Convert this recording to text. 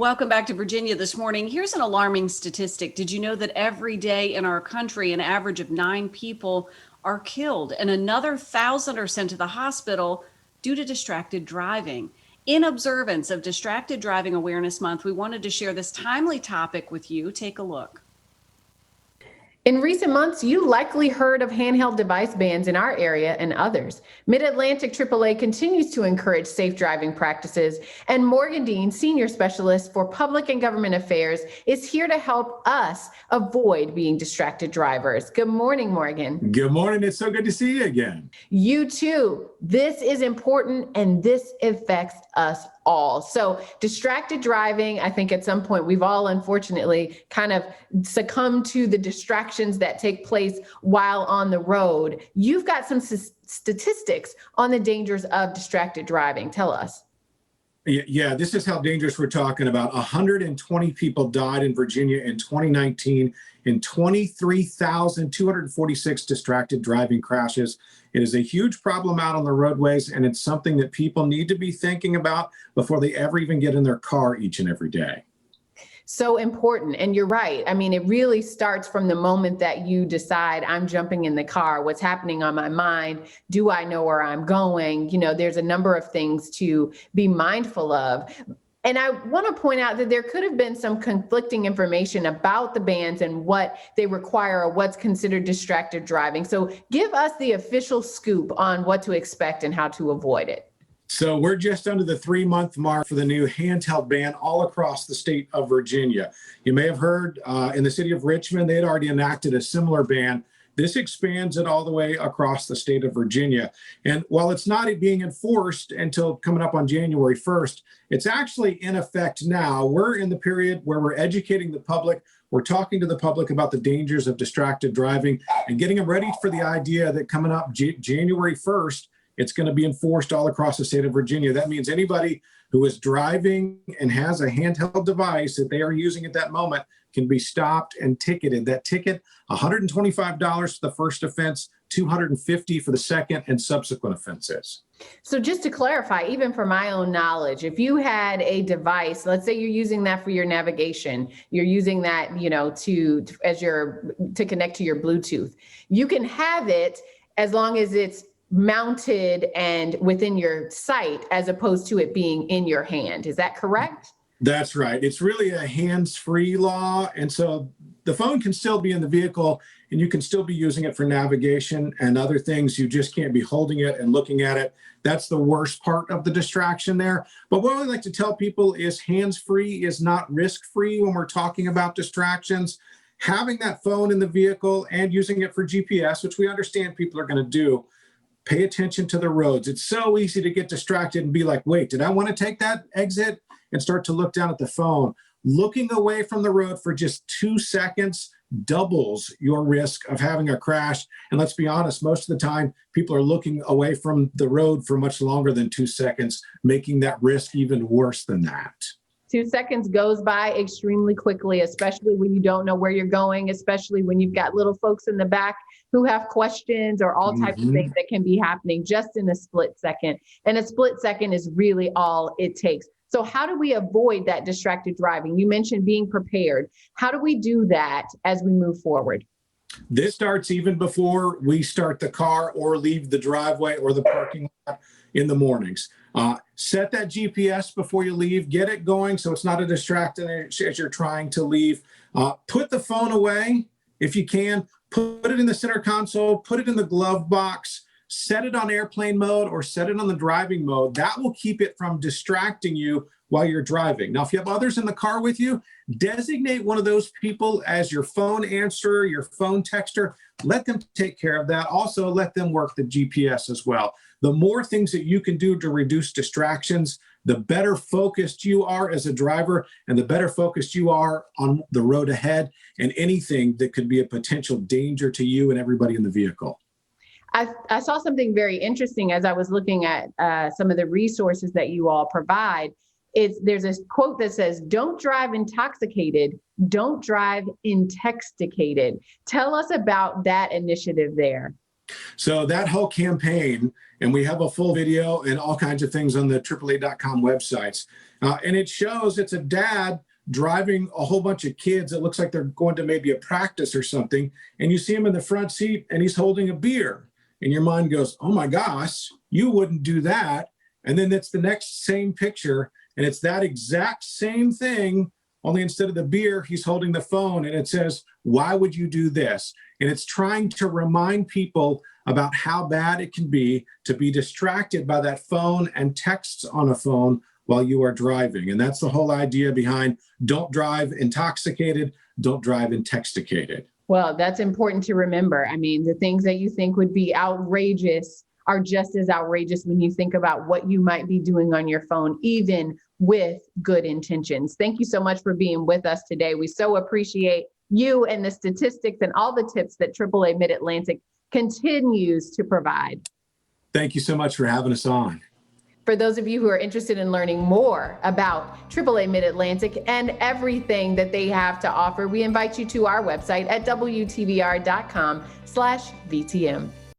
Welcome back to Virginia this morning. Here's an alarming statistic. Did you know that every day in our country, an average of 9 people are killed and another 1,000 are sent to the hospital due to distracted driving? In observance of Distracted Driving Awareness Month, we wanted to share this timely topic with you. Take a look. In recent months, you likely heard of handheld device bans in our area and others. Mid-Atlantic AAA continues to encourage safe driving practices, and Morgan Dean, Senior Specialist for Public and Government Affairs, is here to help us avoid being distracted drivers. Good morning, Morgan. Good morning. It's so good to see you again. You too. This is important, and this affects us all. So distracted driving, I think at some point we've all unfortunately kind of succumbed to the distractions that take place while on the road. You've got some statistics on the dangers of distracted driving. Tell us. Yeah, this is how dangerous we're talking about. 120 people died in Virginia in 2019 in 23,246 distracted driving crashes. It is a huge problem out on the roadways, and it's something that people need to be thinking about before they ever even get in their car each and every day. So important. And you're right. I mean, it really starts from the moment that you decide I'm jumping in the car. What's happening on my mind? Do I know where I'm going? You know, there's a number of things to be mindful of. And I want to point out that there could have been some conflicting information about the bans and what they require or what's considered distracted driving. So give us the official scoop on what to expect and how to avoid it. So we're just under the 3-month mark for the new handheld ban all across the state of Virginia. You may have heard in the city of Richmond, they had already enacted a similar ban. This expands it all the way across the state of Virginia. And while it's not being enforced until coming up on January 1st, it's actually in effect now. We're in the period where we're educating the public. We're talking to the public about the dangers of distracted driving and getting them ready for the idea that coming up January 1st, it's going to be enforced all across the state of Virginia. That means anybody who is driving and has a handheld device that they are using at that moment can be stopped and ticketed. That ticket, $125 for the first offense, $250 for the second and subsequent offenses. So just to clarify, even for my own knowledge, if you had a device, let's say you're using that for your navigation, you're using that, you know, to connect to your Bluetooth, you can have it as long as it's mounted and within your sight as opposed to it being in your hand. Is that correct? That's right. It's really a hands-free law. And so the phone can still be in the vehicle and you can still be using it for navigation and other things. You just can't be holding it and looking at it. That's the worst part of the distraction there. But what I like to tell people is hands-free is not risk-free when we're talking about distractions. Having that phone in the vehicle and using it for GPS, which we understand people are going to do, pay attention to the roads. It's so easy to get distracted and be like, wait, did I want to take that exit? And start to look down at the phone. Looking away from the road for just 2 seconds doubles your risk of having a crash. And let's be honest, most of the time, people are looking away from the road for much longer than 2 seconds, making that risk even worse than that. 2 seconds goes by extremely quickly, especially when you don't know where you're going, especially when you've got little folks in the back who have questions or all types of things that can be happening just in a split second. And a split second is really all it takes. So how do we avoid that distracted driving? You mentioned being prepared. How do we do that as we move forward? This starts even before we start the car or leave the driveway or the parking lot in the mornings. Set that GPS before you leave. Get it going so it's not a distraction as you're trying to leave. Put the phone away if you can. Put it in the center console. Put it in the glove box. Set it on airplane mode or set it on the driving mode. That will keep it from distracting you while you're driving. Now, if you have others in the car with you, designate one of those people as your phone answerer, your phone texter. Let them take care of that. Also, let them work the GPS as well. The more things that you can do to reduce distractions, the better focused you are as a driver and the better focused you are on the road ahead and anything that could be a potential danger to you and everybody in the vehicle. I saw something very interesting as I was looking at some of the resources that you all provide. There's a quote that says, "Don't drive intoxicated, don't drive intoxicated." Tell us about that initiative there. So that whole campaign And we have a full video and all kinds of things on the AAA.com websites. And it shows it's a dad driving a whole bunch of kids. It looks like they're going to maybe a practice or something. And you see him in the front seat and he's holding a beer. And your mind goes, oh my gosh, you wouldn't do that. And then it's the next same picture. And it's that exact same thing, only instead of the beer, he's holding the phone. And it says, why would you do this? And it's trying to remind people about how bad it can be to be distracted by that phone and texts on a phone while you are driving. And that's the whole idea behind don't drive intoxicated, don't drive intoxicated. Well, that's important to remember. I mean, the things that you think would be outrageous are just as outrageous when you think about what you might be doing on your phone, even with good intentions. Thank you so much for being with us today. We so appreciate you and the statistics and all the tips that AAA Mid-Atlantic continues to provide. Thank you so much for having us on. For those of you who are interested in learning more about AAA Mid-Atlantic and everything that they have to offer, we invite you to our website at WTVR.com/VTM.